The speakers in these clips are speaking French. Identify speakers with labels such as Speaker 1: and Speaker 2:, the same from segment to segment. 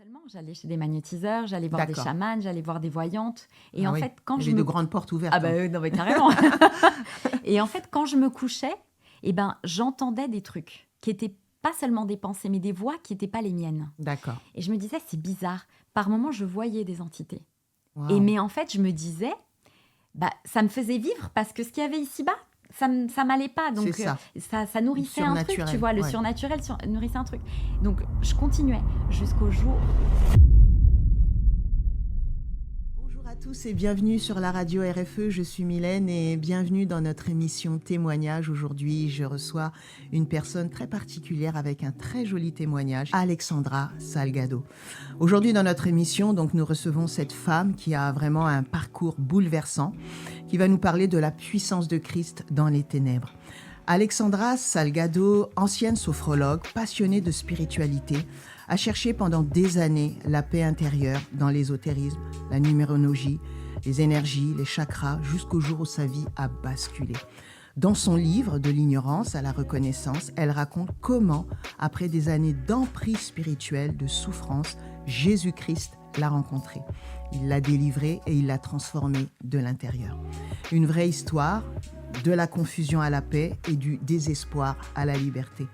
Speaker 1: seulement, j'allais chez des magnétiseurs, j'allais voir des chamans, j'allais voir des voyantes. Et
Speaker 2: fait, quand il y avait de grandes portes ouvertes.
Speaker 1: Ah non, mais carrément. Et en fait, quand je me couchais, j'entendais des trucs qui n'étaient pas seulement des pensées, mais des voix qui n'étaient pas les miennes.
Speaker 2: D'accord.
Speaker 1: Et je me disais, c'est bizarre. Par moments, je voyais des entités. Wow. Mais en fait, je me disais, ça me faisait vivre parce que ce qu'il y avait ici-bas, ça m'allait pas. Donc, ça nourrissait un truc, tu vois. Le surnaturel nourrissait un truc. Donc, je continuais jusqu'au jour...
Speaker 2: Bonjour à tous et bienvenue sur la radio RFE. Je suis Mylène et bienvenue dans notre émission Témoignage. Aujourd'hui, je reçois une personne très particulière avec un très joli témoignage, Alexandra Salgado. Aujourd'hui, dans notre émission, donc, nous recevons cette femme qui a vraiment un parcours bouleversant, qui va nous parler de la puissance de Christ dans les ténèbres. Alexandra Salgado, ancienne sophrologue, passionnée de spiritualité, a cherché pendant des années la paix intérieure dans l'ésotérisme, la numérologie, les énergies, les chakras, jusqu'au jour où sa vie a basculé. Dans son livre « De l'ignorance à la reconnaissance », elle raconte comment, après des années d'emprise spirituelle, de souffrance, Jésus-Christ l'a rencontrée. Il l'a délivrée et il l'a transformée de l'intérieur. Une vraie histoire de la confusion à la paix et du désespoir à la liberté.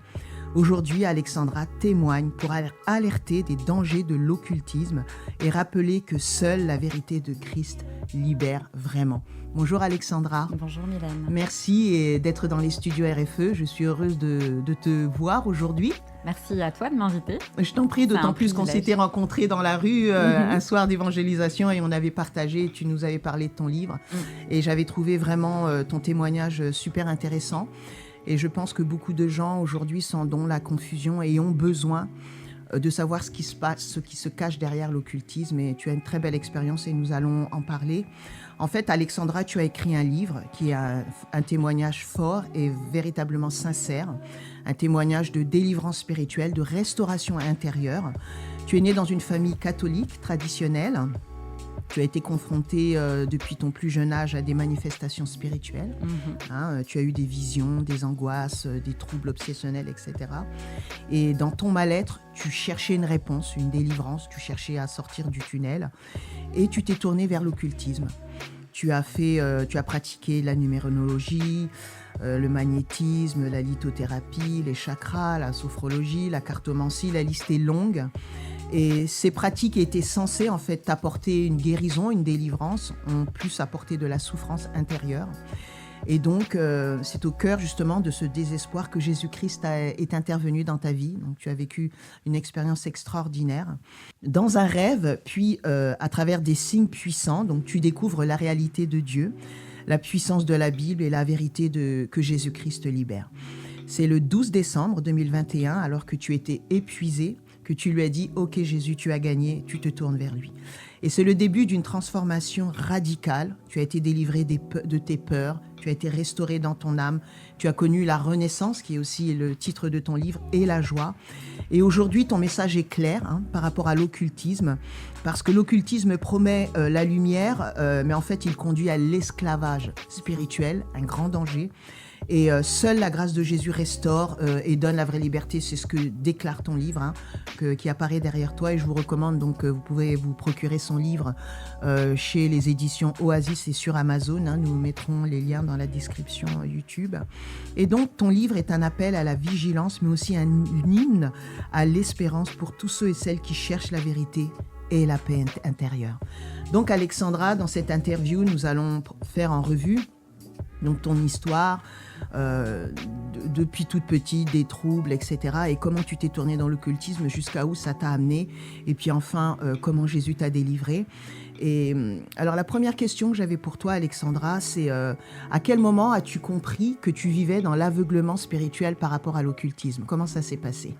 Speaker 2: Aujourd'hui, Alexandra témoigne pour alerter des dangers de l'occultisme et rappeler que seule la vérité de Christ libère vraiment. Bonjour Alexandra.
Speaker 1: Bonjour Mylène.
Speaker 2: Merci d'être dans les studios RFE. Je suis heureuse de te voir aujourd'hui.
Speaker 1: Merci à toi de m'inviter.
Speaker 2: Je t'en prie, d'autant plus qu'on s'était rencontrés dans la rue un soir d'évangélisation et on avait partagé, tu nous avais parlé de ton livre. Et j'avais trouvé vraiment ton témoignage super intéressant. Et je pense que beaucoup de gens aujourd'hui sont dans la confusion et ont besoin de savoir ce qui se passe, ce qui se cache derrière l'occultisme. Et tu as une très belle expérience et nous allons en parler. En fait, Alexandra, tu as écrit un livre qui a un témoignage fort et véritablement sincère, un témoignage de délivrance spirituelle, de restauration intérieure. Tu es née dans une famille catholique traditionnelle. Tu as été confrontée depuis ton plus jeune âge à des manifestations spirituelles. Tu as eu des visions, des angoisses, des troubles obsessionnels, etc. Et dans ton mal-être, tu cherchais une réponse, une délivrance, tu cherchais à sortir du tunnel et tu t'es tournée vers l'occultisme. Tu as pratiqué la numérologie, le magnétisme, la lithothérapie, les chakras, la sophrologie, la cartomancie, la liste est longue. Et ces pratiques étaient censées en fait t'apporter une guérison, une délivrance, ont plus apporté de la souffrance intérieure. Et donc, c'est au cœur justement de ce désespoir que Jésus-Christ est intervenu dans ta vie. Donc, tu as vécu une expérience extraordinaire. Dans un rêve, puis à travers des signes puissants, donc tu découvres la réalité de Dieu, la puissance de la Bible et la vérité que Jésus-Christ libère. C'est le 12 décembre 2021, alors que tu étais épuisé, que tu lui as dit « Ok Jésus, tu as gagné », tu te tournes vers lui. Et c'est le début d'une transformation radicale. Tu as été délivré de tes peurs, tu as été restauré dans ton âme, tu as connu la renaissance, qui est aussi le titre de ton livre, et la joie. Et aujourd'hui, ton message est clair par rapport à l'occultisme, parce que l'occultisme promet la lumière, mais en fait, il conduit à l'esclavage spirituel, un grand danger. Et seule la grâce de Jésus restaure et donne la vraie liberté. C'est ce que déclare ton livre qui apparaît derrière toi. Et je vous recommande, donc, vous pouvez vous procurer son livre chez les éditions Oasis et sur Amazon. Nous mettrons les liens dans la description YouTube. Et donc, ton livre est un appel à la vigilance, mais aussi un hymne à l'espérance pour tous ceux et celles qui cherchent la vérité et la paix intérieure. Donc, Alexandra, dans cette interview, nous allons faire en revue donc ton histoire, depuis toute petite, des troubles, etc. Et comment tu t'es tournée dans l'occultisme, jusqu'à où ça t'a amené. Et puis enfin, comment Jésus t'a délivré. Et alors la première question que j'avais pour toi, Alexandra, c'est à quel moment as-tu compris que tu vivais dans l'aveuglement spirituel par rapport à l'occultisme ? Comment ça s'est passé ?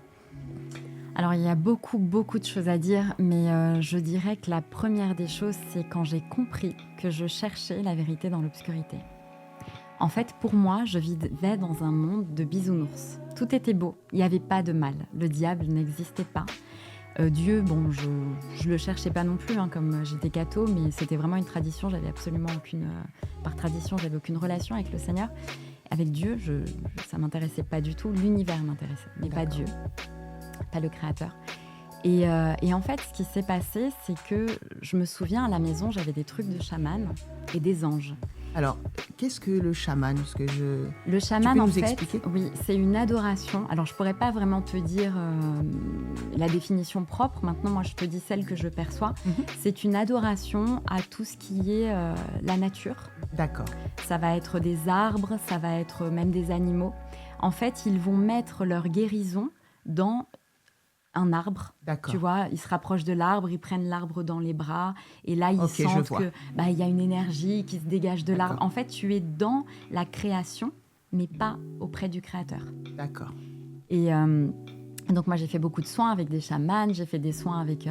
Speaker 1: Alors, il y a beaucoup de choses à dire, mais je dirais que la première des choses, c'est quand j'ai compris que je cherchais la vérité dans l'obscurité. En fait, pour moi, je vivais dans un monde de bisounours. Tout était beau, il n'y avait pas de mal. Le diable n'existait pas. Dieu, bon, je le cherchais pas non plus, comme j'étais catho, mais c'était vraiment une tradition. J'avais absolument par tradition, j'avais aucune relation avec le Seigneur. Avec Dieu, ça m'intéressait pas du tout. L'univers m'intéressait, mais pas Dieu, pas le Créateur. Et en fait, ce qui s'est passé, c'est que je me souviens, à la maison, j'avais des trucs de chaman et des anges.
Speaker 2: Alors, qu'est-ce que le chaman? Parce que
Speaker 1: Le chaman,
Speaker 2: tu peux
Speaker 1: en
Speaker 2: nous
Speaker 1: fait,
Speaker 2: expliquer?
Speaker 1: oui, c'est une adoration. Alors, je pourrais pas vraiment te dire la définition propre. Maintenant, moi, je te dis celle que je perçois. C'est une adoration à tout ce qui est la nature.
Speaker 2: D'accord.
Speaker 1: Ça va être des arbres, ça va être même des animaux. En fait, ils vont mettre leur guérison dans un arbre.
Speaker 2: D'accord.
Speaker 1: Tu vois, ils se rapprochent de l'arbre, ils prennent l'arbre dans les bras et là, ils sentent que il y a une énergie qui se dégage de l'arbre. En fait, tu es dans la création, mais pas auprès du créateur.
Speaker 2: D'accord.
Speaker 1: Et donc, moi, j'ai fait beaucoup de soins avec des chamans, j'ai fait des soins avec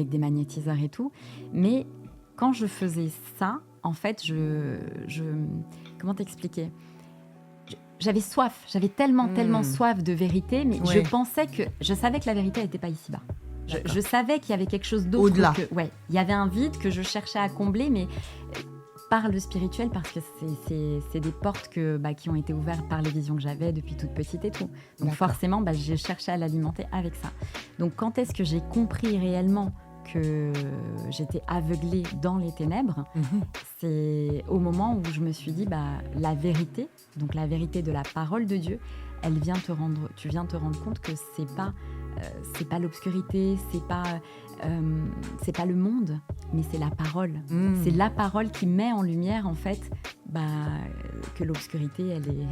Speaker 1: des magnétiseurs et tout. Mais quand je faisais ça, en fait, comment t'expliquer ? J'avais soif, j'avais tellement soif de vérité, mais je savais que la vérité n'était pas ici-bas. Je savais qu'il y avait quelque chose d'autre.
Speaker 2: Au-delà.
Speaker 1: Il y avait un vide que je cherchais à combler, mais par le spirituel, parce que c'est des portes qui ont été ouvertes par les visions que j'avais depuis toute petite et tout. Donc forcément, j'ai cherché à l'alimenter avec ça. Donc quand est-ce que j'ai compris réellement que j'étais aveuglée dans les ténèbres, c'est au moment où je me suis dit, la vérité, donc la vérité de la parole de Dieu, tu viens te rendre compte que c'est pas l'obscurité, c'est pas le monde, mais c'est la parole. C'est la parole qui met en lumière, en fait, que l'obscurité,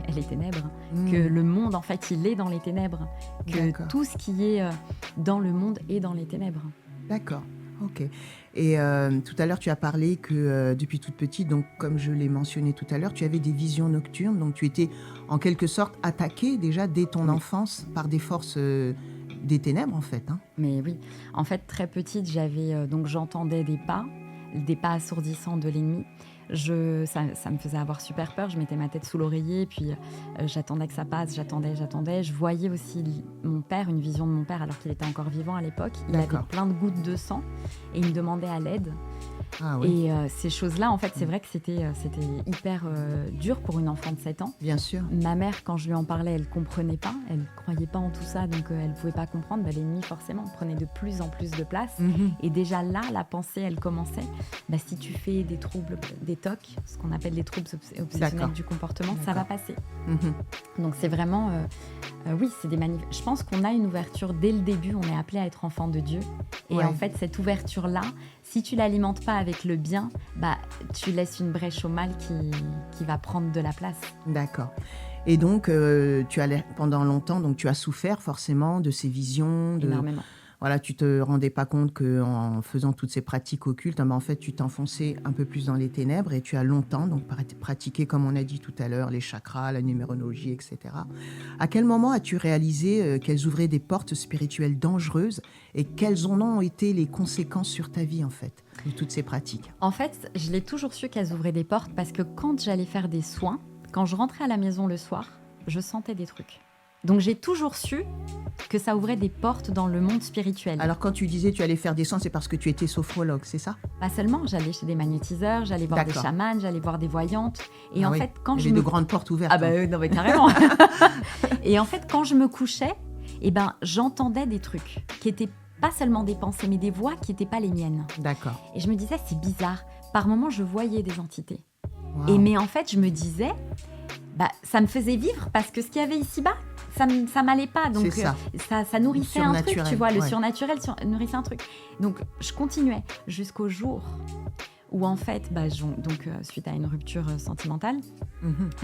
Speaker 1: elle est ténèbres, que le monde, en fait, il est dans les ténèbres, que tout ce qui est dans le monde est dans les ténèbres.
Speaker 2: D'accord, ok. Et tout à l'heure, tu as parlé que depuis toute petite, donc comme je l'ai mentionné tout à l'heure, tu avais des visions nocturnes, donc tu étais en quelque sorte attaquée déjà dès ton enfance par des forces des ténèbres en fait.
Speaker 1: Mais oui, en fait très petite, j'entendais des pas assourdissants de l'ennemi. Ça me faisait avoir super peur, je mettais ma tête sous l'oreiller, puis j'attendais que ça passe, j'attendais. Je voyais aussi mon père, une vision de mon père alors qu'il était encore vivant à l'époque. Il avait plein de gouttes de sang et il me demandait à l'aide.
Speaker 2: Ah, oui.
Speaker 1: Et ces choses-là, en fait, c'est vrai que c'était hyper dur pour une enfant de 7 ans.
Speaker 2: Bien sûr.
Speaker 1: Ma mère, quand je lui en parlais, elle ne comprenait pas, elle ne croyait pas en tout ça, donc elle ne pouvait pas comprendre. L'ennemi, forcément, prenait de plus en plus de place. Et déjà là, la pensée, elle commençait. Si tu fais des troubles, des TOC, ce qu'on appelle les troubles obsessionnels du comportement, ça va passer. Donc c'est vraiment... oui, c'est je pense qu'on a une ouverture dès le début, on est appelé à être enfant de Dieu. Et en fait, cette ouverture-là, si tu l'alimentes pas avec le bien, tu laisses une brèche au mal qui va prendre de la place.
Speaker 2: D'accord. Et donc, pendant longtemps, donc tu as souffert forcément de ces visions.
Speaker 1: Énormément.
Speaker 2: Voilà, tu te rendais pas compte qu'en faisant toutes ces pratiques occultes, en fait, tu t'enfonçais un peu plus dans les ténèbres et tu as longtemps donc pratiqué, comme on a dit tout à l'heure, les chakras, la numérologie, etc. À quel moment as-tu réalisé qu'elles ouvraient des portes spirituelles dangereuses et quelles en ont été les conséquences sur ta vie, en fait, de toutes ces pratiques?
Speaker 1: En fait, je l'ai toujours su qu'elles ouvraient des portes parce que quand j'allais faire des soins, quand je rentrais à la maison le soir, je sentais des trucs. Donc j'ai toujours su que ça ouvrait des portes dans le monde spirituel.
Speaker 2: Alors quand tu disais tu allais faire des soins, c'est parce que tu étais sophrologue, c'est ça?
Speaker 1: Pas seulement, j'allais chez des magnétiseurs, j'allais voir des chamans, j'allais voir des voyantes. Et en fait, quand
Speaker 2: de grandes portes ouvertes.
Speaker 1: Non mais carrément. Et en fait, quand je me couchais, j'entendais des trucs qui étaient pas seulement des pensées, mais des voix qui n'étaient pas les miennes.
Speaker 2: D'accord.
Speaker 1: Et je me disais, c'est bizarre. Par moments, je voyais des entités.
Speaker 2: Wow.
Speaker 1: Mais en fait, je me disais, ça me faisait vivre parce que ce qu'il y avait ici-bas, ça m'allait pas. Donc ça nourrissait un truc, tu vois. Le surnaturel nourrissait un truc. Donc je continuais jusqu'au jour où en fait, suite à une rupture sentimentale,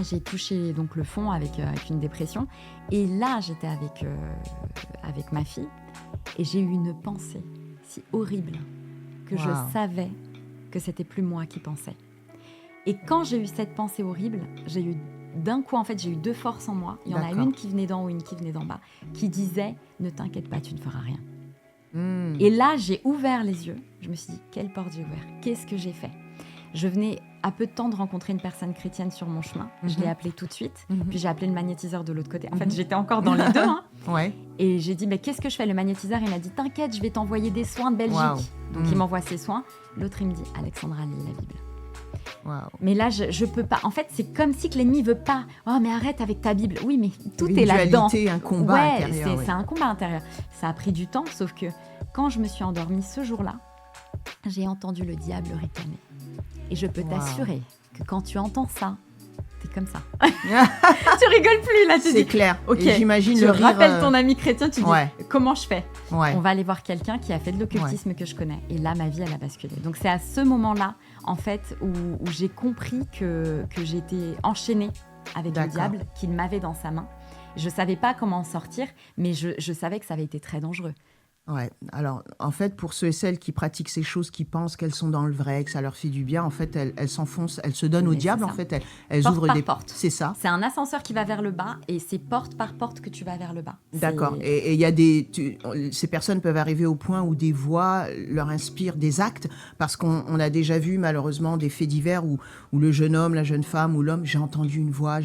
Speaker 1: j'ai touché donc le fond avec une dépression. Et là, j'étais avec ma fille et j'ai eu une pensée si horrible que je savais que c'était plus moi qui pensais. Et quand j'ai eu cette pensée horrible, d'un coup, en fait, j'ai eu deux forces en moi. Il y en a une qui venait d'en haut, une qui venait d'en bas, qui disait « Ne t'inquiète pas, tu ne feras rien ». Et là, j'ai ouvert les yeux. Je me suis dit « Quelle porte j'ai ouverte ? Qu'est-ce que j'ai fait ?» Je venais à peu de temps de rencontrer une personne chrétienne sur mon chemin. Je l'ai appelée tout de suite. Puis j'ai appelé le magnétiseur de l'autre côté. En fait, j'étais encore dans les deux. Et j'ai dit « Mais qu'est-ce que je fais ?» Le magnétiseur, il m'a dit « T'inquiète, je vais t'envoyer des soins de Belgique. » Donc, il m'envoie ses soins. L'autre, il me dit « Alexandra, lis la Bible. »
Speaker 2: Wow.
Speaker 1: Mais là, je peux pas. En fait, c'est comme si que l'ennemi veut pas. Oh, mais arrête avec ta Bible. Oui, mais tout
Speaker 2: Une
Speaker 1: est là-dedans.
Speaker 2: dualité, un combat intérieur.
Speaker 1: C'est un combat intérieur. Ça a pris du temps, sauf que quand je me suis endormie ce jour-là, j'ai entendu le diable ricaner. Et je peux t'assurer que quand tu entends ça, t'es comme ça. Tu rigoles plus, là.
Speaker 2: C'est clair.
Speaker 1: Ok.
Speaker 2: Et j'imagine
Speaker 1: tu
Speaker 2: le rire.
Speaker 1: rappelles ton ami chrétien, tu dis comment je fais.
Speaker 2: Ouais.
Speaker 1: On va aller voir quelqu'un qui a fait de l'occultisme que je connais. Et là, ma vie, elle a basculé. Donc, c'est à ce moment-là, en fait, où j'ai compris que j'étais enchaînée avec le diable, qu'il m'avait dans sa main. Je ne savais pas comment en sortir, mais je savais que ça avait été très dangereux.
Speaker 2: Ouais. Alors, en fait, pour ceux et celles qui pratiquent ces choses, qui pensent qu'elles sont dans le vrai, que ça leur fait du bien, en fait, elles s'enfoncent, elles se donnent au diable, en fait. Elles
Speaker 1: porte
Speaker 2: ouvrent
Speaker 1: par
Speaker 2: des
Speaker 1: portes.
Speaker 2: C'est ça.
Speaker 1: C'est un ascenseur qui va vers le bas et c'est porte par porte que tu vas vers le bas.
Speaker 2: D'accord. Et il y a ces personnes peuvent arriver au point où des voix leur inspirent des actes, parce qu'on a déjà vu, malheureusement, des faits divers où le jeune homme, la jeune femme ou l'homme, j'ai entendu une voix,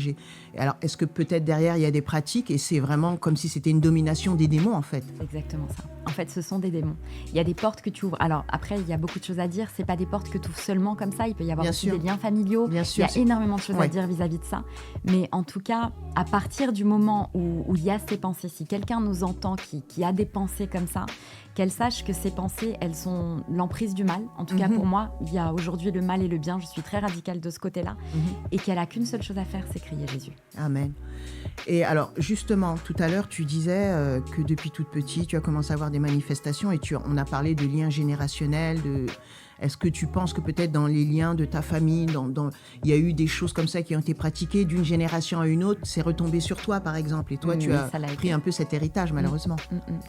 Speaker 2: Alors, est-ce que peut-être derrière, il y a des pratiques et c'est vraiment comme si c'était une domination des démons, en fait?
Speaker 1: C'est exactement ça. En fait, ce sont des démons. Il y a des portes que tu ouvres. Alors, après, il y a beaucoup de choses à dire. C'est pas des portes que tu ouvres seulement comme ça. Il peut y avoir aussi des liens familiaux.
Speaker 2: Bien sûr,
Speaker 1: il y a énormément de choses à dire vis-à-vis de ça. Mais en tout cas, à partir du moment où il y a ces pensées, si quelqu'un nous entend qui a des pensées comme ça, qu'elle sache que ces pensées, elles sont l'emprise du mal. En tout cas, pour moi, il y a aujourd'hui le mal et le bien. Je suis très radicale de ce côté-là. Et qu'elle a qu'une seule chose à faire, c'est crier Jésus.
Speaker 2: Amen. Et alors, justement, tout à l'heure, tu disais que depuis toute petite, tu as commencé à avoir des manifestations et on a parlé de liens générationnels. Est-ce que tu penses que peut-être dans les liens de ta famille, il y a eu des choses comme ça qui ont été pratiquées d'une génération à une autre, c'est retombé sur toi, par exemple, et toi, tu as pris un peu cet héritage, malheureusement.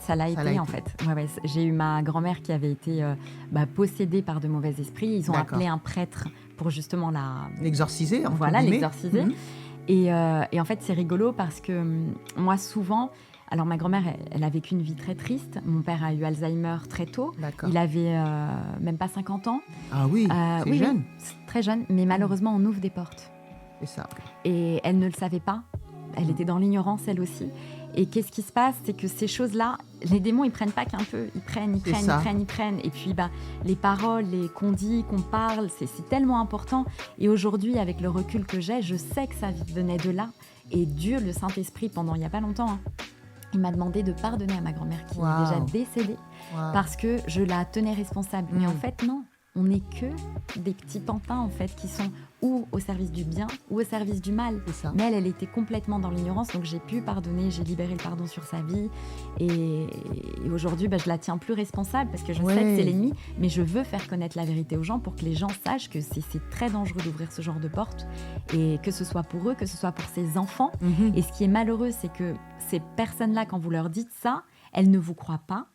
Speaker 1: Ça l'a été, en fait. Ouais, j'ai eu ma grand-mère qui avait été possédée par de mauvais esprits. Ils ont appelé un prêtre pour justement
Speaker 2: l'exorciser.
Speaker 1: Voilà, l'exorciser. Et en fait, c'est rigolo parce que moi, souvent... Alors, ma grand-mère, elle a vécu une vie très triste. Mon père a eu Alzheimer très tôt.
Speaker 2: D'accord.
Speaker 1: Il avait même pas 50 ans.
Speaker 2: Ah oui, c'est jeune.
Speaker 1: Oui, très jeune. Mais malheureusement, on ouvre des portes.
Speaker 2: C'est ça.
Speaker 1: Et elle ne le savait pas. Elle était dans l'ignorance, elle aussi. Et qu'est-ce qui se passe? C'est que ces choses-là, les démons, ils prennent pas qu'un peu. Ils prennent. Et puis, les paroles, qu'on dit, qu'on parle, c'est tellement important. Et aujourd'hui, avec le recul que j'ai, je sais que ça venait de là. Et Dieu, le Saint-Esprit, pendant il n'y a pas longtemps, il m'a demandé de pardonner à ma grand-mère qui est déjà décédée parce que je la tenais responsable. Mais en fait, non. On n'est que des petits pantins, en fait, qui sont ou au service du bien ou au service du mal. Mais elle était complètement dans l'ignorance, donc j'ai pu pardonner, j'ai libéré le pardon sur sa vie. Et aujourd'hui, je la tiens plus responsable parce que je sais que c'est l'ennemi, mais je veux faire connaître la vérité aux gens pour que les gens sachent que c'est très dangereux d'ouvrir ce genre de porte, et que ce soit pour eux, que ce soit pour ses enfants. Et ce qui est malheureux, c'est que ces personnes-là, quand vous leur dites ça, elles ne vous croient pas.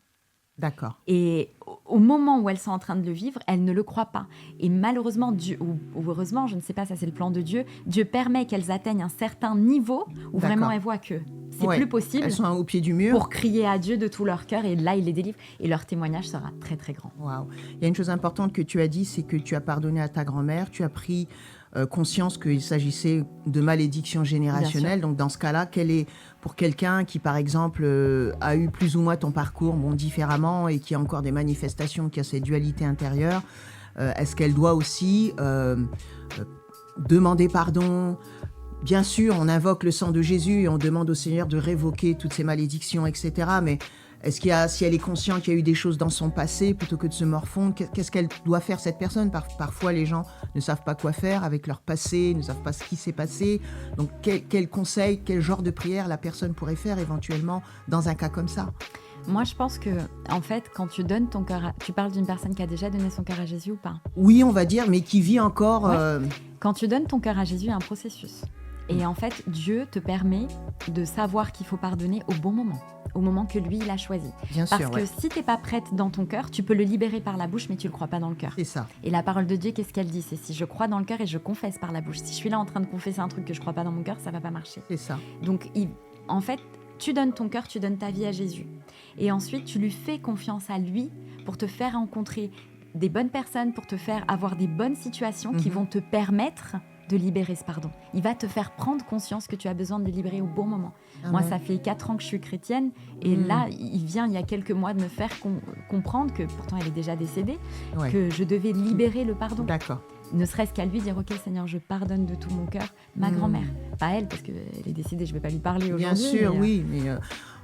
Speaker 2: D'accord.
Speaker 1: Et au moment où elles sont en train de le vivre, elles ne le croient pas. Et malheureusement, Dieu, ou heureusement, je ne sais pas, ça c'est le plan de Dieu, Dieu permet qu'elles atteignent un certain niveau où vraiment elles voient que c'est plus possible.
Speaker 2: Elles sont au pied du mur.
Speaker 1: Pour crier à Dieu de tout leur cœur, et là, il les délivre. Et leur témoignage sera très, très grand.
Speaker 2: Waouh. Il y a une chose importante que tu as dit, c'est que tu as pardonné à ta grand-mère, tu as pris conscience qu'il s'agissait de malédiction générationnelle. Donc, dans ce cas-là, quelle est, pour quelqu'un qui, par exemple, a eu plus ou moins ton parcours, différemment, et qui a encore des manifestations, qui a cette dualité intérieure, est-ce qu'elle doit aussi demander pardon? Bien sûr, on invoque le sang de Jésus et on demande au Seigneur de révoquer toutes ces malédictions, etc. Mais est-ce si elle est consciente qu'il y a eu des choses dans son passé, plutôt que de se morfondre, qu'est-ce qu'elle doit faire, cette personne? Parfois, les gens ne savent pas quoi faire avec leur passé, ne savent pas ce qui s'est passé. Donc, quel conseil, quel genre de prière la personne pourrait faire éventuellement dans un cas comme ça?
Speaker 1: Moi, je pense que, en fait, quand tu donnes ton cœur tu parles d'une personne qui a déjà donné son cœur à Jésus ou pas?
Speaker 2: Oui, on va dire, mais qui vit encore...
Speaker 1: Quand tu donnes ton cœur à Jésus, il y a un processus. Et en fait, Dieu te permet de savoir qu'il faut pardonner au bon moment, au moment que lui, il a choisi. Parce que si tu n'es pas prête dans ton cœur, tu peux le libérer par la bouche, mais tu ne le crois pas dans le cœur.
Speaker 2: C'est ça.
Speaker 1: Et la parole de Dieu, qu'est-ce qu'elle dit? C'est si je crois dans le cœur et je confesse par la bouche. Si je suis là en train de confesser un truc que je ne crois pas dans mon cœur, ça ne va pas marcher.
Speaker 2: C'est ça.
Speaker 1: Donc, en fait, tu donnes ton cœur, tu donnes ta vie à Jésus. Et ensuite, tu lui fais confiance à lui pour te faire rencontrer des bonnes personnes, pour te faire avoir des bonnes situations qui vont te permettre de libérer ce pardon. Il va te faire prendre conscience que tu as besoin de le libérer au bon moment. Moi, ça fait 4 ans que je suis chrétienne, et là, il vient il y a quelques mois de me faire comprendre que, pourtant elle est déjà décédée, que je devais libérer le pardon.
Speaker 2: D'accord.
Speaker 1: Ne serait-ce qu'à lui dire, ok Seigneur, je pardonne de tout mon cœur. Ma grand-mère, pas elle, parce qu'elle est décédée, je ne vais pas lui parler aujourd'hui.
Speaker 2: Bien sûr, oui, mais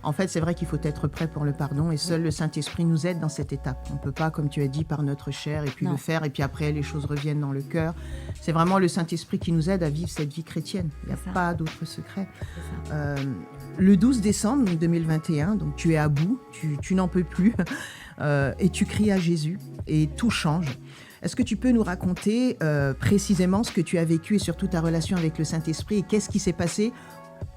Speaker 2: en fait, c'est vrai qu'il faut être prêt pour le pardon et seul le Saint-Esprit nous aide dans cette étape. On ne peut pas, comme tu as dit, par notre chair et puis le faire et puis après les choses reviennent dans le cœur. C'est vraiment le Saint-Esprit qui nous aide à vivre cette vie chrétienne. Il n'y a pas d'autre secret. Le 12 décembre 2021, donc tu es à bout, tu n'en peux plus et tu cries à Jésus et tout change. Est-ce que tu peux nous raconter précisément ce que tu as vécu et surtout ta relation avec le Saint-Esprit et qu'est-ce qui s'est passé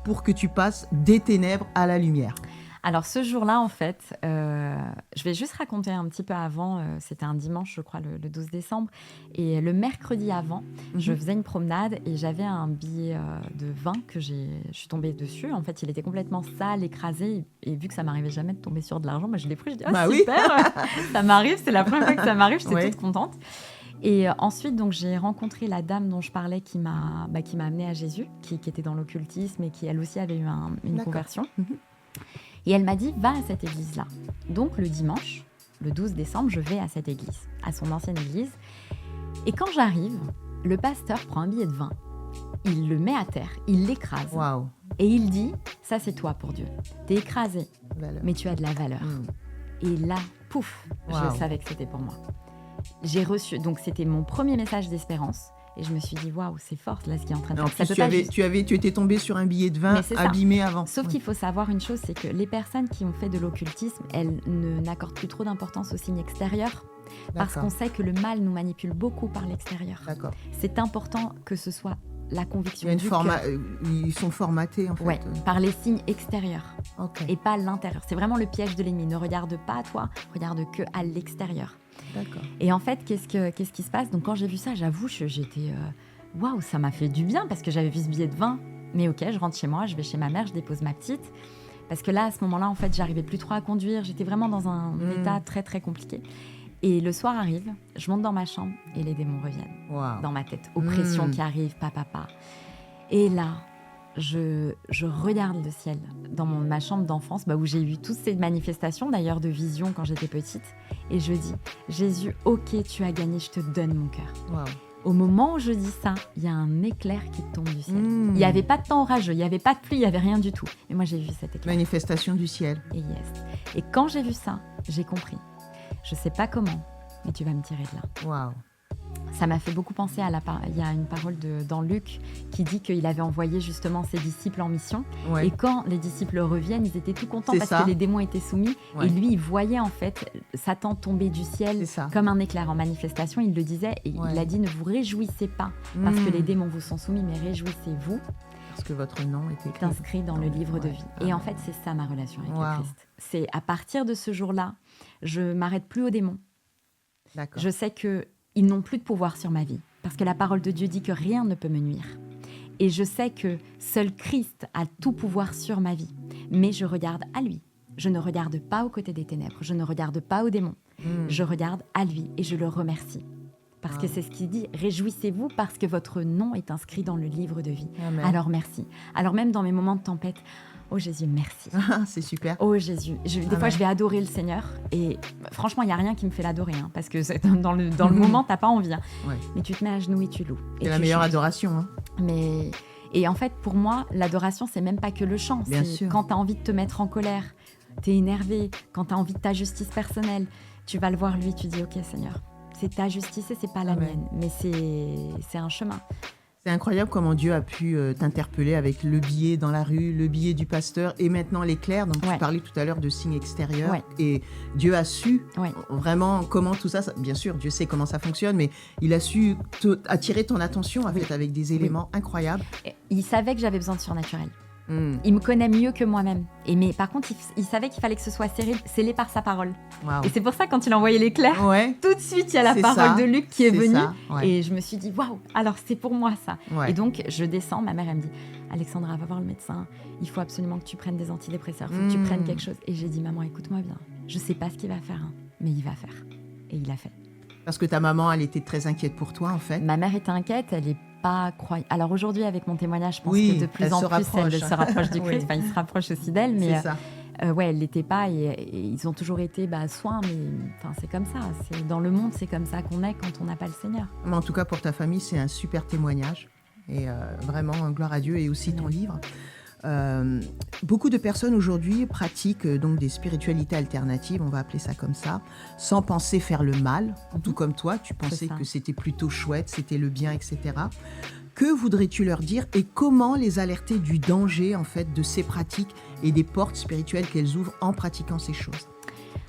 Speaker 2: pour que tu passes des ténèbres à la lumière?
Speaker 1: Alors ce jour-là, en fait, je vais juste raconter un petit peu avant, c'était un dimanche, je crois, le 12 décembre, et le mercredi avant, je faisais une promenade et j'avais un billet de vin que je suis tombée dessus. En fait, il était complètement sale, écrasé, et vu que ça m'arrivait jamais de tomber sur de l'argent, je l'ai pris, je dis « Ah, super, ça m'arrive, c'est la première fois que ça m'arrive », j'étais toute contente. Et ensuite, donc, j'ai rencontré la dame dont je parlais qui m'a amenée à Jésus, qui était dans l'occultisme et qui, elle aussi, avait eu une conversion. Et elle m'a dit, va à cette église-là. Donc, le dimanche, le 12 décembre, je vais à cette église, à son ancienne église. Et quand j'arrive, le pasteur prend un billet de vin, il le met à terre, il l'écrase.
Speaker 2: Wow.
Speaker 1: Et il dit, ça c'est toi pour Dieu. T'es écrasé, mais tu as de la valeur. Et là, pouf, je savais que c'était pour moi. J'ai reçu, donc c'était mon premier message d'espérance. Et je me suis dit, waouh, c'est fort là ce qui est en train de
Speaker 2: se passer. Tu étais tombée sur un billet de vin abîmé avant.
Speaker 1: Sauf qu'il faut savoir une chose, c'est que les personnes qui ont fait de l'occultisme, elles n'accordent plus trop d'importance aux signes extérieurs. Parce qu'on sait que le mal nous manipule beaucoup par l'extérieur. D'accord. C'est important que ce soit la conviction du cœur.
Speaker 2: Ils sont formatés en fait.
Speaker 1: Ouais, par les signes extérieurs et pas l'intérieur. C'est vraiment le piège de l'ennemi. Ne regarde pas à toi, regarde que à l'extérieur. D'accord. Et en fait, qu'est-ce qui se passe? Donc quand j'ai vu ça, j'avoue, j'étais waouh, ça m'a fait du bien parce que j'avais vu ce billet de vin. Mais ok, je rentre chez moi, je vais chez ma mère, je dépose ma petite. Parce que là, à ce moment-là, en fait, j'arrivais plus trop à conduire. J'étais vraiment dans un état très, très compliqué. Et le soir arrive, je monte dans ma chambre et les démons reviennent dans ma tête. Oppression qui arrive, papa. Et là, je regarde le ciel dans ma chambre d'enfance, où j'ai eu toutes ces manifestations d'ailleurs de vision quand j'étais petite. Et je dis, Jésus, ok, tu as gagné, je te donne mon cœur. Wow. Au moment où je dis ça, il y a un éclair qui tombe du ciel. Il n'y avait pas de temps orageux, il n'y avait pas de pluie, il n'y avait rien du tout. Et moi, j'ai vu cet éclair.
Speaker 2: Manifestation du ciel.
Speaker 1: Et quand j'ai vu ça, j'ai compris. Je ne sais pas comment, mais tu vas me tirer de là.
Speaker 2: Waouh.
Speaker 1: Ça m'a fait beaucoup penser il y a une parole dans Luc qui dit qu'il avait envoyé justement ses disciples en mission. Ouais. Et quand les disciples reviennent, ils étaient tout contents que les démons étaient soumis. Ouais. Et lui, il voyait en fait Satan tomber du ciel comme un éclair en manifestation. Il le disait et il a dit, ne vous réjouissez pas parce que les démons vous sont soumis, mais réjouissez-vous.
Speaker 2: Parce que votre nom est
Speaker 1: inscrit dans le livre de vie. Et en fait, c'est ça ma relation avec le Christ. C'est à partir de ce jour-là, je m'arrête plus aux démons. D'accord. Je sais qu'ils n'ont plus de pouvoir sur ma vie. Parce que la parole de Dieu dit que rien ne peut me nuire. Et je sais que seul Christ a tout pouvoir sur ma vie. Mais je regarde à lui. Je ne regarde pas aux côtés des ténèbres. Je ne regarde pas aux démons. Je regarde à lui et je le remercie. Parce que c'est ce qu'il dit. Réjouissez-vous parce que votre nom est inscrit dans le livre de vie. Amen. Alors merci. Alors même dans mes moments de tempête, oh Jésus, merci.
Speaker 2: C'est super.
Speaker 1: Oh Jésus. Des fois, je vais adorer le Seigneur. Et franchement, il n'y a rien qui me fait l'adorer. Parce que dans le moment, tu n'as pas envie. Ouais. Mais tu te mets à genoux et tu loues.
Speaker 2: C'est la meilleure adoration.
Speaker 1: Et en fait, pour moi, l'adoration, c'est même pas que le chant.
Speaker 2: Bien
Speaker 1: c'est
Speaker 2: sûr.
Speaker 1: Quand tu as envie de te mettre en colère, tu es énervé, quand tu as envie de ta justice personnelle, tu vas le voir lui, tu dis, ok Seigneur, c'est ta justice et c'est pas la mienne. Mais c'est un chemin.
Speaker 2: C'est incroyable comment Dieu a pu t'interpeller avec le billet dans la rue, le billet du pasteur et maintenant l'éclair. Donc tu parlais tout à l'heure de signes extérieurs et Dieu a su vraiment comment tout ça, bien sûr Dieu sait comment ça fonctionne, mais il a su attirer ton attention en fait avec des éléments incroyables.
Speaker 1: Il savait que j'avais besoin de surnaturel. Il me connaît mieux que moi-même. Mais par contre, il savait qu'il fallait que ce soit scellé par sa parole. Wow. Et c'est pour ça, quand il a envoyé l'éclair, tout de suite, il y a la parole de Luc qui est venue. Et je me suis dit, waouh, alors c'est pour moi ça. Et donc, je descends, ma mère, elle me dit, Alexandra, va voir le médecin. Il faut absolument que tu prennes des antidépresseurs. Il faut que tu prennes quelque chose. Et j'ai dit, maman, écoute-moi bien. Je sais pas ce qu'il va faire, mais il va faire. Et il a fait.
Speaker 2: Parce que ta maman, elle était très inquiète pour toi, en fait.
Speaker 1: Ma mère était inquiète, elle est pas croyante. Alors aujourd'hui, avec mon témoignage, je pense que de plus en plus, elle se rapproche du Christ. Enfin, il se rapproche aussi d'elle, mais Ouais, elle l'était pas et ils ont toujours été soins, mais c'est comme ça. Dans le monde, c'est comme ça qu'on est quand on n'a pas le Seigneur.
Speaker 2: Mais en tout cas, pour ta famille, c'est un super témoignage. Et vraiment, gloire à Dieu et aussi ton livre. Beaucoup de personnes aujourd'hui pratiquent donc des spiritualités alternatives, on va appeler ça comme ça, sans penser faire le mal, tout comme toi, tu pensais que c'était plutôt chouette, c'était le bien, etc. Que voudrais-tu leur dire et comment les alerter du danger en fait de ces pratiques et des portes spirituelles qu'elles ouvrent en pratiquant ces choses?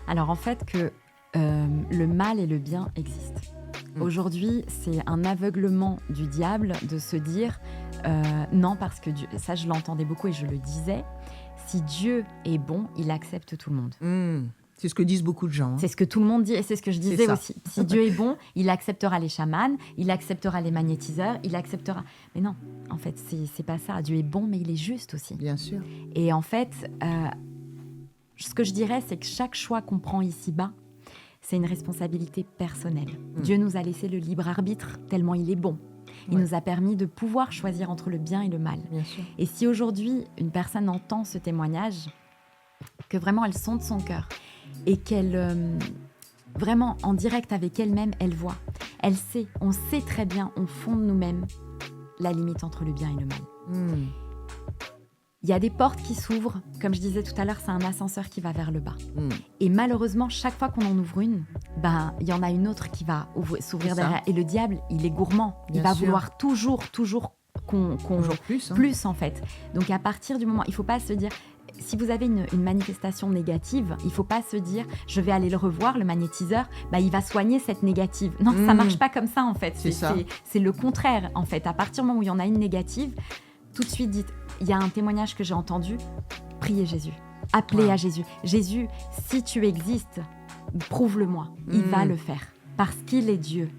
Speaker 1: Alors en fait que le mal et le bien existent. Aujourd'hui, c'est un aveuglement du diable de se dire non, parce que Dieu, ça je l'entendais beaucoup et je le disais, si Dieu est bon, il accepte tout le monde.
Speaker 2: C'est ce que disent beaucoup de gens.
Speaker 1: C'est ce que tout le monde dit et c'est ce que je disais aussi. Si Dieu est bon, il acceptera les chamans, il acceptera les magnétiseurs, il acceptera... Mais non, en fait, c'est pas ça. Dieu est bon, mais il est juste aussi.
Speaker 2: Bien sûr.
Speaker 1: Et en fait, ce que je dirais, c'est que chaque choix qu'on prend ici-bas, c'est une responsabilité personnelle. Dieu nous a laissé le libre arbitre tellement il est bon. Il nous a permis de pouvoir choisir entre le bien et le mal.
Speaker 2: Bien sûr.
Speaker 1: Et si aujourd'hui, une personne entend ce témoignage, que vraiment elle sonde son cœur et qu'elle, vraiment en direct avec elle-même, elle voit, elle sait, on sait très bien, au fond de nous-mêmes, la limite entre le bien et le mal. Il y a des portes qui s'ouvrent. Comme je disais tout à l'heure, c'est un ascenseur qui va vers le bas. Et malheureusement, chaque fois qu'on en ouvre une, il y en a une autre qui va s'ouvrir derrière. Et le diable, il est gourmand. Il va vouloir toujours qu'on plus en fait. Donc à partir du moment, il ne faut pas se dire... Si vous avez une manifestation négative, il ne faut pas se dire « je vais aller le revoir, le magnétiseur, il va soigner cette négative ». Non, ça ne marche pas comme ça en fait. C'est le contraire en fait. À partir du moment où il y en a une négative, tout de suite dites « il y a un témoignage que j'ai entendu, priez Jésus, appelez à Jésus. Jésus, si tu existes, prouve-le-moi, il va le faire parce qu'il est Dieu. »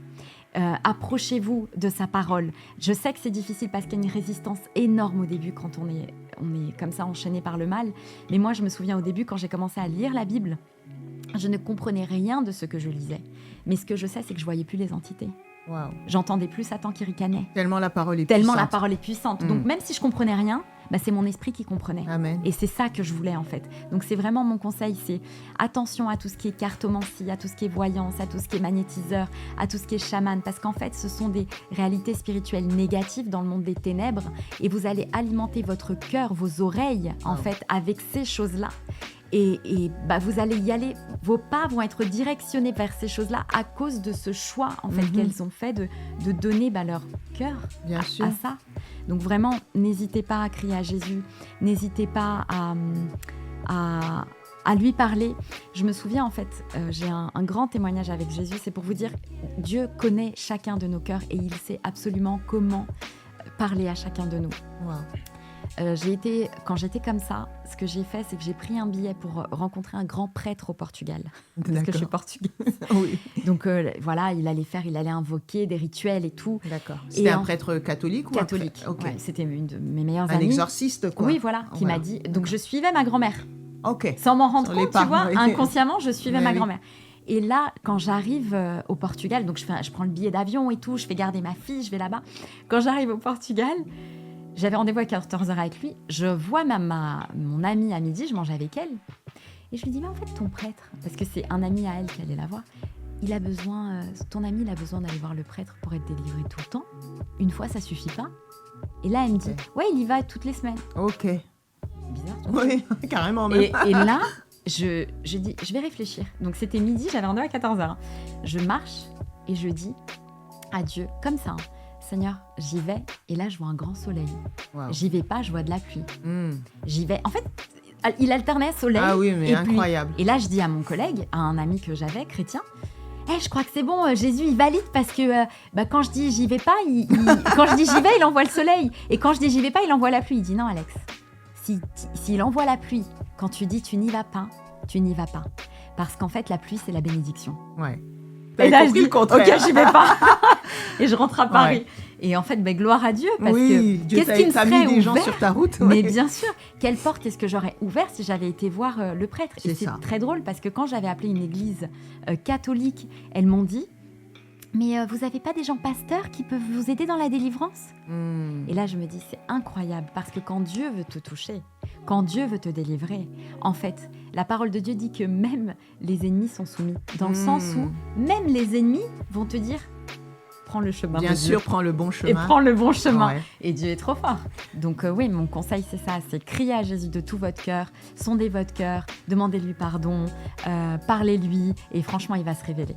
Speaker 1: Approchez-vous de sa parole. Je sais que c'est difficile parce qu'il y a une résistance énorme au début quand on est comme ça enchaîné par le mal. Mais moi, je me souviens au début, quand j'ai commencé à lire la Bible, je ne comprenais rien de ce que je lisais. Mais ce que je sais, c'est que je voyais plus les entités.
Speaker 2: Wow.
Speaker 1: J'entendais plus Satan qui ricanait.
Speaker 2: Tellement la parole est puissante.
Speaker 1: La parole est puissante. Donc même si je comprenais rien, c'est mon esprit qui comprenait.
Speaker 2: Amen.
Speaker 1: Et c'est ça que je voulais en fait. Donc c'est vraiment mon conseil, c'est attention à tout ce qui est cartomancie, à tout ce qui est voyance, à tout ce qui est magnétiseur, à tout ce qui est chaman, parce qu'en fait ce sont des réalités spirituelles négatives dans le monde des ténèbres et vous allez alimenter votre cœur, vos oreilles en fait avec ces choses-là. Et vous allez y aller, vos pas vont être directionnés vers ces choses-là à cause de ce choix en fait qu'elles ont fait de donner leur cœur à ça. Donc vraiment, n'hésitez pas à crier à Jésus, n'hésitez pas à lui parler. Je me souviens en fait, j'ai un grand témoignage avec Jésus, c'est pour vous dire, Dieu connaît chacun de nos cœurs et il sait absolument comment parler à chacun de nous.
Speaker 2: Wow.
Speaker 1: Quand j'étais comme ça, ce que j'ai fait, c'est que j'ai pris un billet pour rencontrer un grand prêtre au Portugal. Parce que je suis portugaise.
Speaker 2: Oui.
Speaker 1: Donc il allait invoquer des rituels et tout.
Speaker 2: D'accord. C'était un prêtre catholique ou
Speaker 1: catholique.
Speaker 2: Okay.
Speaker 1: Ouais, c'était une de mes meilleures amies.
Speaker 2: Un exorciste, quoi.
Speaker 1: Oui, voilà, qui m'a dit. Donc je suivais ma grand-mère.
Speaker 2: Ok.
Speaker 1: Sans m'en rendre compte, tu vois, inconsciemment, je suivais ma grand-mère. Et là, quand j'arrive au Portugal, donc je prends le billet d'avion et tout, je fais garder ma fille, je vais là-bas. Quand j'arrive au Portugal, j'avais rendez-vous à 14h avec lui. Je vois mon amie à midi, je mange avec elle. Et je lui dis, mais en fait, ton prêtre, parce que c'est un ami à elle qui allait la voir, ton ami, il a besoin d'aller voir le prêtre pour être délivré tout le temps. Une fois, ça suffit pas. Et là, elle me dit, ouais, il y va toutes les semaines.
Speaker 2: Ok.
Speaker 1: Bizarre, tu
Speaker 2: vois. Oui, carrément. Même.
Speaker 1: Et là, je dis, je vais réfléchir. Donc, c'était midi, j'avais rendez-vous à 14h. Je marche et je dis à Dieu, comme ça, Seigneur, j'y vais et là, je vois un grand soleil. Wow. J'y vais pas, je vois de la pluie. J'y vais. En fait, il alternait soleil et
Speaker 2: incroyable.
Speaker 1: Pluie. Et là, je dis à mon collègue, à un ami que j'avais, chrétien, je crois que c'est bon, Jésus, il valide parce que quand je dis j'y vais pas, quand je dis j'y vais, il envoie le soleil. Et quand je dis j'y vais pas, il envoie la pluie. Il dit non, Alex, s'il envoie la pluie, quand tu dis tu n'y vas pas, tu n'y vas pas. Parce qu'en fait, la pluie, c'est la bénédiction.
Speaker 2: Ouais.
Speaker 1: Et là, je dis, ok, j'y vais pas. Et je rentre à Paris. Ouais. Et en fait, gloire à Dieu, parce que
Speaker 2: Dieu
Speaker 1: qu'est-ce qui me serait
Speaker 2: mis des
Speaker 1: ouvert
Speaker 2: gens sur ta route.
Speaker 1: Mais bien sûr, quelle porte est-ce que j'aurais ouvert si j'avais été voir le prêtre? Et c'est très drôle, parce que quand j'avais appelé une église catholique, elles m'ont dit, mais vous n'avez pas des gens pasteurs qui peuvent vous aider dans la délivrance? Et là, je me dis, c'est incroyable, parce que quand Dieu veut te toucher, Quand Dieu veut te délivrer, en fait, la parole de Dieu dit que même les ennemis sont soumis. Dans le sens où même les ennemis vont te dire prends le chemin.
Speaker 2: Bien sûr, prends le bon chemin.
Speaker 1: Et prends le bon chemin.
Speaker 2: Ouais.
Speaker 1: Et Dieu est trop fort. Donc oui, mon conseil, c'est ça. C'est crier à Jésus de tout votre cœur, sondez votre cœur, demandez-lui pardon, parlez-lui. Et franchement, il va se révéler.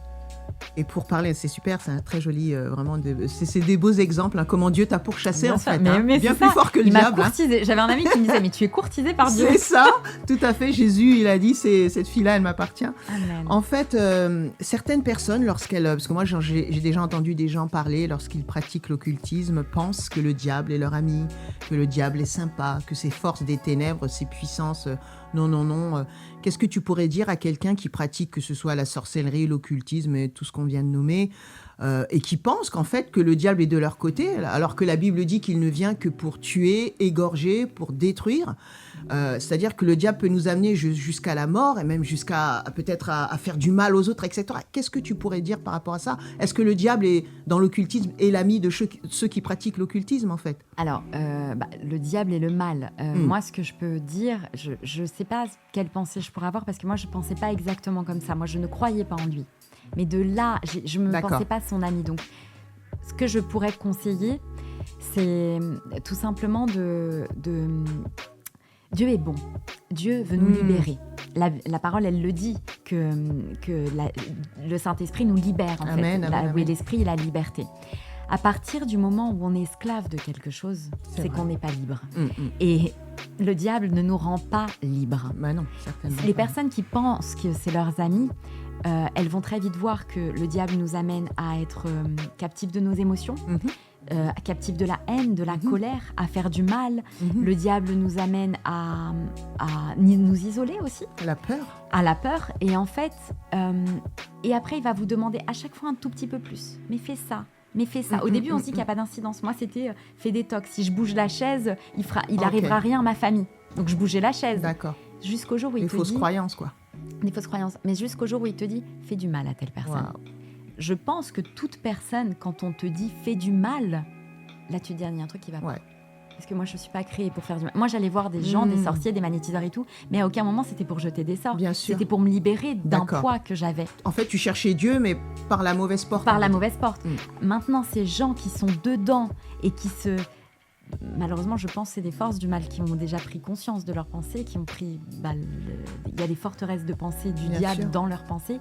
Speaker 2: Et pour parler, c'est super, c'est un très joli, vraiment, c'est des beaux exemples, hein, comment Dieu t'a pourchassé
Speaker 1: Bien
Speaker 2: en
Speaker 1: sûr,
Speaker 2: fait,
Speaker 1: mais
Speaker 2: bien
Speaker 1: c'est
Speaker 2: plus
Speaker 1: ça.
Speaker 2: fort que le
Speaker 1: il
Speaker 2: diable.
Speaker 1: M'a courtisé. J'avais un ami qui me disait, mais tu es courtisé par Dieu.
Speaker 2: C'est ça, tout à fait. Jésus, il a dit, cette fille-là, elle m'appartient.
Speaker 1: Amen.
Speaker 2: En fait, certaines personnes, parce que moi j'ai déjà entendu des gens parler, lorsqu'ils pratiquent l'occultisme, pensent que le diable est leur ami, que le diable est sympa, que ses forces des ténèbres, ses puissances, non. Qu'est-ce que tu pourrais dire à quelqu'un qui pratique, que ce soit la sorcellerie, l'occultisme et tout ce qu'on vient de nommer, et qui pense qu'en fait que le diable est de leur côté, alors que la Bible dit qu'il ne vient que pour tuer, égorger, pour détruire. C'est-à-dire que le diable peut nous amener jusqu'à la mort et même jusqu'à peut-être à faire du mal aux autres, etc. Qu'est-ce que tu pourrais dire par rapport à ça? Est-ce que le diable est dans l'occultisme est l'ami de ceux qui pratiquent l'occultisme en fait?
Speaker 1: Alors, le diable et le mal. Moi, ce que je peux dire, je ne sais pas quelle pensée je pourrais avoir parce que moi, je ne pensais pas exactement comme ça. Moi, je ne croyais pas en lui. Mais de là, je ne me pensais pas son ami. Donc, ce que je pourrais conseiller, c'est tout simplement de Dieu est bon. Dieu veut nous libérer. La parole, elle le dit, que le Saint-Esprit nous libère, en
Speaker 2: amen,
Speaker 1: fait.
Speaker 2: Amen.
Speaker 1: Oui, l'Esprit et la liberté. À partir du moment où on est esclave de quelque chose, c'est qu'on n'est pas libre. Et le diable ne nous rend pas libres.
Speaker 2: Bah non, certainement.
Speaker 1: Les personnes qui pensent que c'est leurs amis, elles vont très vite voir que le diable nous amène à être captifs de nos émotions, captifs de la haine, de la colère, à faire du mal. Le diable nous amène à nous isoler aussi.
Speaker 2: La peur.
Speaker 1: À la peur. Et en fait, et après, il va vous demander à chaque fois un tout petit peu plus. Mais fais ça. Mais fais ça. Au début, on se dit qu'il n'y a pas d'incidence. Moi, c'était fais des tocs. Si je bouge la chaise, il arrivera rien à ma famille. Donc, je bougeais la chaise.
Speaker 2: D'accord.
Speaker 1: Jusqu'au jour où il te dit...
Speaker 2: Des fausses croyances, quoi.
Speaker 1: Des fausses croyances. Mais jusqu'au jour où il te dit fais du mal à telle personne.
Speaker 2: Wow.
Speaker 1: Je pense que toute personne, quand on te dit fais du mal, là, tu te dis il y a un truc qui va pas.
Speaker 2: Ouais.
Speaker 1: Parce que moi, je ne suis pas créée pour faire du mal. Moi, j'allais voir des gens, des sorciers, des magnétiseurs et tout, mais à aucun moment, c'était pour jeter des sorts.
Speaker 2: Bien sûr.
Speaker 1: C'était pour me libérer d'un poids que j'avais.
Speaker 2: En fait, tu cherchais Dieu, mais par la mauvaise porte.
Speaker 1: Par la mauvaise porte. Maintenant, ces gens qui sont dedans et qui se... Malheureusement, je pense que c'est des forces du mal qui ont déjà pris conscience de leurs pensées, qui ont pris... Il y a des forteresses de pensée du diable dans leurs pensées.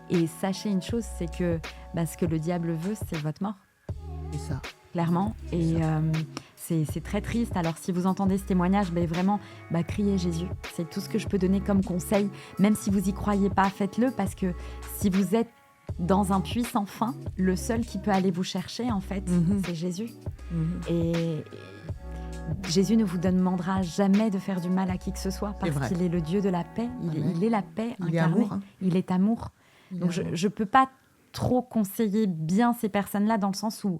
Speaker 1: Et sachez une chose, c'est que ce que le diable veut, c'est votre mort.
Speaker 2: C'est ça.
Speaker 1: Clairement. Et c'est très triste. Alors, si vous entendez ce témoignage, vraiment, criez Jésus. C'est tout ce que je peux donner comme conseil. Même si vous n'y croyez pas, faites-le. Parce que si vous êtes dans un puits sans fin, le seul qui peut aller vous chercher, en fait, c'est Jésus. Et Jésus ne vous demandera jamais de faire du mal à qui que ce soit. Parce qu'il est le Dieu de la paix. Il est la paix incarnée.
Speaker 2: Il est amour. Hein.
Speaker 1: Il est amour. Donc, je ne peux pas trop conseiller bien ces personnes-là dans le sens où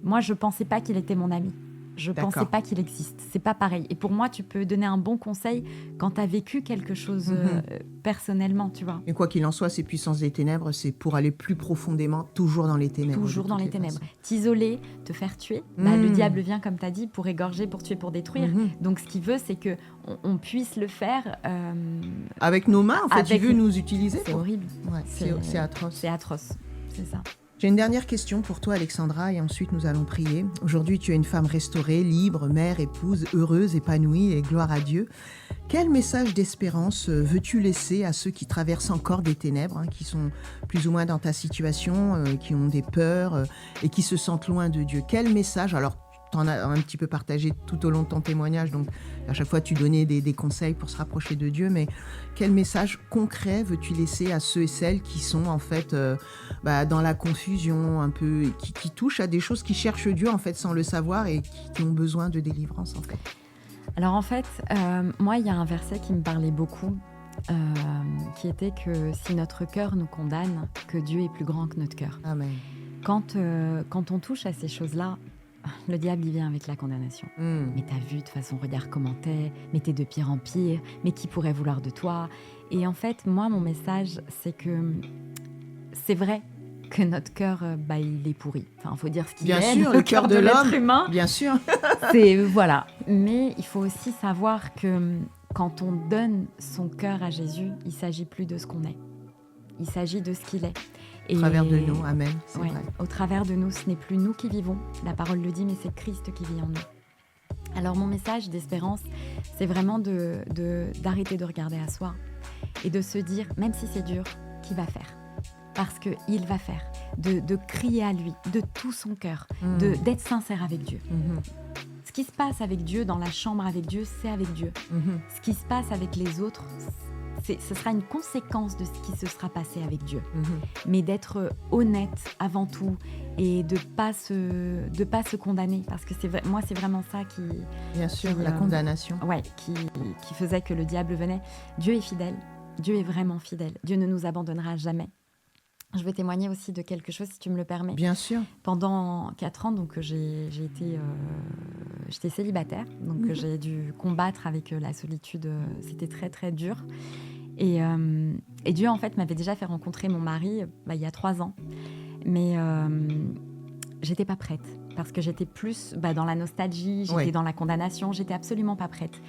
Speaker 1: moi, je ne pensais pas qu'il était mon ami. Je ne pensais pas qu'il existe. C'est pas pareil. Et pour moi, tu peux donner un bon conseil quand tu as vécu quelque chose personnellement, tu vois.
Speaker 2: Et quoi qu'il en soit, ces puissances des ténèbres, c'est pour aller plus profondément, toujours dans les ténèbres.
Speaker 1: Toujours dans les ténèbres. T'isoler, te faire tuer. Le diable vient, comme tu as dit, pour égorger, pour tuer, pour détruire. Donc, ce qu'il veut, c'est qu'on puisse le faire...
Speaker 2: avec nos mains, en fait, il veut nous utiliser.
Speaker 1: C'est horrible.
Speaker 2: Ouais, c'est atroce.
Speaker 1: C'est atroce, c'est ça.
Speaker 2: J'ai une dernière question pour toi, Alexandra, et ensuite nous allons prier. Aujourd'hui, tu es une femme restaurée, libre, mère, épouse, heureuse, épanouie, et gloire à Dieu. Quel message d'espérance veux-tu laisser à ceux qui traversent encore des ténèbres, qui sont plus ou moins dans ta situation, qui ont des peurs et qui se sentent loin de Dieu? Quel message, alors tu en as un petit peu partagé tout au long de ton témoignage, donc à chaque fois tu donnais des conseils pour se rapprocher de Dieu, mais quel message concret veux-tu laisser à ceux et celles qui sont en fait dans la confusion, un peu, qui touchent à des choses, qui cherchent Dieu en fait sans le savoir et qui ont besoin de délivrance en fait?
Speaker 1: Alors en fait, moi il y a un verset qui me parlait beaucoup, qui était que si notre cœur nous condamne, que Dieu est plus grand que notre cœur.
Speaker 2: Amen.
Speaker 1: Quand on touche à ces choses-là, le diable, il vient avec la condamnation. Mais t'as vu, de toute façon, regarde comment t'es, mais t'es de pire en pire, mais qui pourrait vouloir de toi? Et en fait, moi, mon message, c'est que c'est vrai que notre cœur, il est pourri. Enfin, il faut dire ce qu'il est.
Speaker 2: Bien sûr, le cœur de l'homme,
Speaker 1: l'être humain.
Speaker 2: Bien sûr.
Speaker 1: Voilà. Mais il faut aussi savoir que quand on donne son cœur à Jésus, il ne s'agit plus de ce qu'on est. Il s'agit de ce qu'il est.
Speaker 2: Au travers de nous, amen, c'est vrai.
Speaker 1: Au travers de nous, ce n'est plus nous qui vivons, la parole le dit, mais c'est Christ qui vit en nous. Alors mon message d'espérance, c'est vraiment d'arrêter de regarder à soi et de se dire, même si c'est dur, qu'il va faire. Parce qu'il va faire, de crier à lui, de tout son cœur, d'être sincère avec Dieu. Ce qui se passe avec Dieu, dans la chambre avec Dieu, c'est avec Dieu. Ce qui se passe avec les autres, ce sera une conséquence de ce qui se sera passé avec Dieu. Mais d'être honnête avant tout et de pas se condamner. Parce que moi, c'est vraiment ça qui...
Speaker 2: Bien sûr, la condamnation.
Speaker 1: Ouais, qui faisait que le diable venait. Dieu est fidèle. Dieu est vraiment fidèle. Dieu ne nous abandonnera jamais. Je veux témoigner aussi de quelque chose, si tu me le permets.
Speaker 2: Bien sûr.
Speaker 1: Pendant 4 ans, donc, j'étais célibataire. Donc, j'ai dû combattre avec la solitude. C'était très, très dur. Et Dieu, en fait, m'avait déjà fait rencontrer mon mari il y a 3 ans. Mais j'étais pas prête. Parce que j'étais plus dans la nostalgie, j'étais dans la condamnation. J'étais absolument pas prête.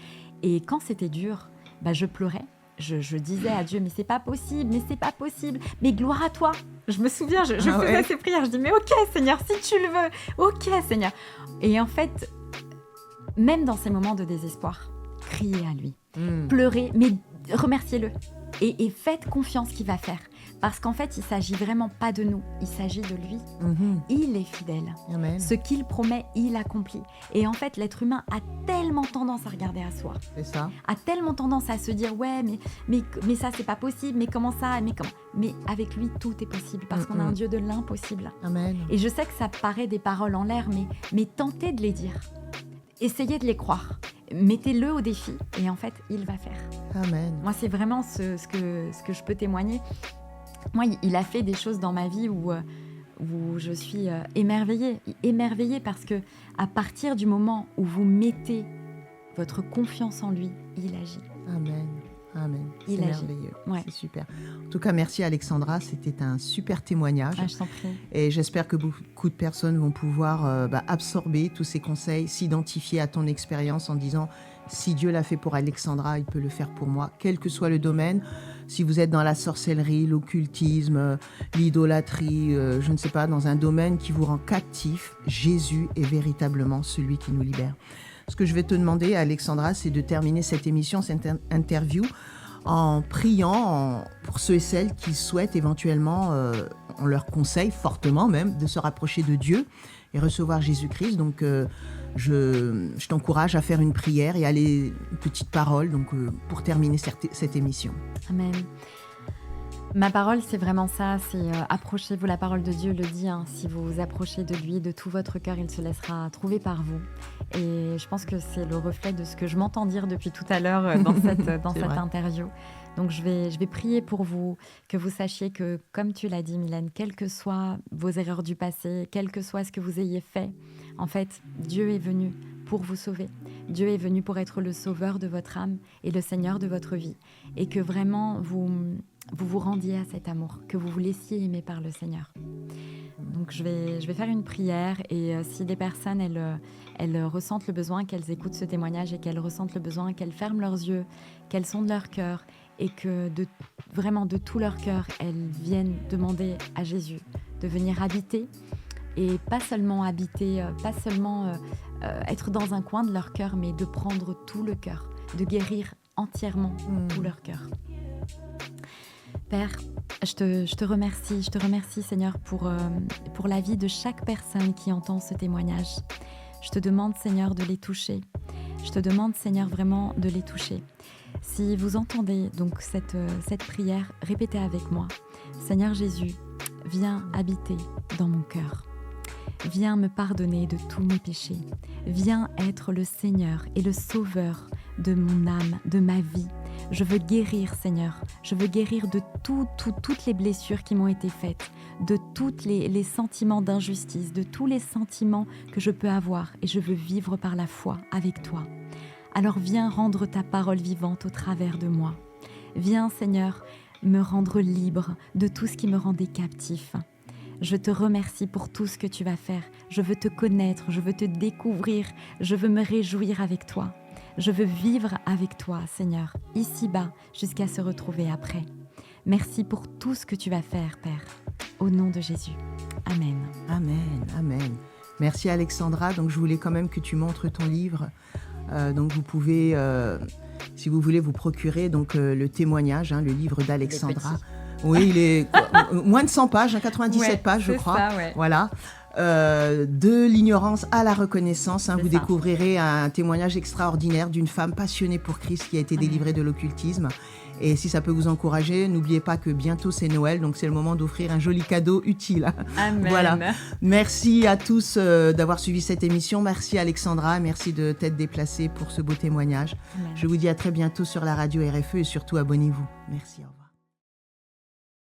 Speaker 1: Et quand c'était dur, je pleurais. Je disais à Dieu, mais c'est pas possible, mais gloire à toi. Je me souviens, je faisais ces prières, je dis, mais ok Seigneur, si tu le veux, ok Seigneur. Et en fait, même dans ces moments de désespoir, criez à lui, pleurez, mais remerciez-le. Et faites confiance qu'il va faire. Parce qu'en fait, il ne s'agit vraiment pas de nous, il s'agit de lui. Il est fidèle.
Speaker 2: Amen.
Speaker 1: Ce qu'il promet, il accomplit. Et en fait, l'être humain a tellement tendance à regarder à soi.
Speaker 2: C'est ça.
Speaker 1: A tellement tendance à se dire, ouais, mais ça, c'est pas possible, mais comment ça, mais avec lui, tout est possible, parce qu'on a un Dieu de l'impossible.
Speaker 2: Amen.
Speaker 1: Et je sais que ça paraît des paroles en l'air, mais tentez de les dire. Essayez de les croire. Mettez-le au défi, et en fait, il va faire.
Speaker 2: Amen.
Speaker 1: Moi, c'est vraiment ce que je peux témoigner. Moi, il a fait des choses dans ma vie où je suis émerveillée parce que à partir du moment où vous mettez votre confiance en lui, il agit.
Speaker 2: Amen. Amen. C'est merveilleux.
Speaker 1: Ouais.
Speaker 2: C'est super. En tout cas, merci Alexandra. C'était un super témoignage.
Speaker 1: Je t'en prie.
Speaker 2: Et j'espère que beaucoup de personnes vont pouvoir absorber tous ces conseils, s'identifier à ton expérience en disant, si Dieu l'a fait pour Alexandra, il peut le faire pour moi, quel que soit le domaine. Si vous êtes dans la sorcellerie, l'occultisme, l'idolâtrie, je ne sais pas, dans un domaine qui vous rend captif, Jésus est véritablement celui qui nous libère. Ce que je vais te demander, Alexandra, c'est de terminer cette émission, cette interview, en priant pour ceux et celles qui souhaitent éventuellement, on leur conseille fortement même, de se rapprocher de Dieu et recevoir Jésus-Christ. Donc, je t'encourage à faire une prière et à aller une petite parole pour terminer cette émission.
Speaker 1: Amen. Ma parole, c'est vraiment ça, c'est approchez-vous, la parole de Dieu le dit, si vous vous approchez de lui, de tout votre cœur, il se laissera trouver par vous. Et je pense que c'est le reflet de ce que je m'entends dire depuis tout à l'heure dans cette interview. Donc je vais prier pour vous, que vous sachiez que, comme tu l'as dit Mylène, quelles que soient vos erreurs du passé, quel que soit ce que vous ayez fait, en fait, Dieu est venu pour vous sauver. Dieu est venu pour être le sauveur de votre âme et le Seigneur de votre vie. Et que vraiment vous vous rendiez à cet amour, que vous vous laissiez aimer par le Seigneur. Donc je vais faire une prière et si des personnes, elles ressentent le besoin, qu'elles écoutent ce témoignage et qu'elles ressentent le besoin, qu'elles ferment leurs yeux, qu'elles sondent leur cœur et que vraiment de tout leur cœur, elles viennent demander à Jésus de venir habiter et pas seulement habiter, pas seulement être dans un coin de leur cœur, mais de prendre tout le cœur, de guérir entièrement tout leur cœur. Père, je te remercie Seigneur pour la vie de chaque personne qui entend ce témoignage. Je te demande Seigneur de les toucher. Je te demande Seigneur vraiment de les toucher. Si vous entendez donc cette prière, répétez avec moi. Seigneur Jésus, viens habiter dans mon cœur. Viens me pardonner de tous mes péchés. Viens être le Seigneur et le Sauveur de mon âme, de ma vie. Je veux guérir, Seigneur. Je veux guérir de toutes les blessures qui m'ont été faites, de tous les sentiments d'injustice, de tous les sentiments que je peux avoir. Et je veux vivre par la foi avec toi. Alors viens rendre ta parole vivante au travers de moi. Viens, Seigneur, me rendre libre de tout ce qui me rendait captif. Je te remercie pour tout ce que tu vas faire. Je veux te connaître, je veux te découvrir, je veux me réjouir avec toi. Je veux vivre avec toi, Seigneur, ici-bas, jusqu'à se retrouver après. Merci pour tout ce que tu vas faire, Père. Au nom de Jésus. Amen.
Speaker 2: Amen, amen. Merci Alexandra. Donc je voulais quand même que tu montres ton livre. Donc vous pouvez, si vous voulez, vous procurer donc le témoignage, le livre d'Alexandra. Oui, il est moins de 100 pages, 97 pages je crois.
Speaker 1: Ça, ouais.
Speaker 2: Voilà. De l'ignorance à la reconnaissance, vous découvrirez un témoignage extraordinaire d'une femme passionnée pour Christ qui a été délivrée de l'occultisme. Et si ça peut vous encourager, n'oubliez pas que bientôt c'est Noël, donc c'est le moment d'offrir un joli cadeau utile.
Speaker 1: Amen.
Speaker 2: Voilà. Merci à tous d'avoir suivi cette émission. Merci Alexandra, merci de t'être déplacée pour ce beau témoignage.
Speaker 1: Amen.
Speaker 2: Je vous dis à très bientôt sur la radio RFE et surtout abonnez-vous. Merci, au revoir.